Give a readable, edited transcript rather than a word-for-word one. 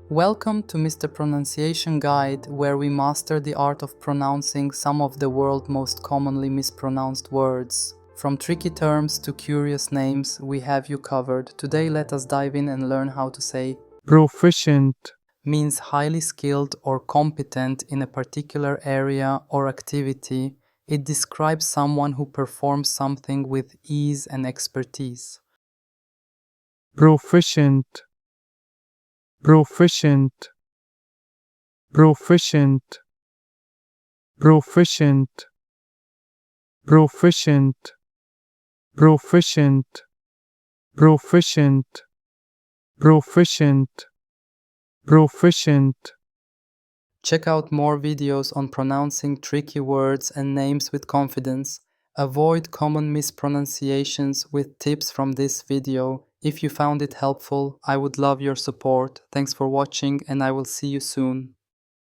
Welcome to Mr. Pronunciation Guide, where we master the art of pronouncing some of the world's most commonly mispronounced words. From tricky terms to curious names, we have you covered. Today let us dive in and learn how to say Proficient, means highly skilled or competent in a particular area or activity. It describes someone who performs something with ease and expertise. proficient, proficient, proficient, proficient, proficient, proficient, proficient, proficient, proficient. Check out more videos on pronouncing tricky words and names with confidence. Avoid common mispronunciations with tips from this video. If you found it helpful, I would love your support. Thanks for watching and I will see you soon.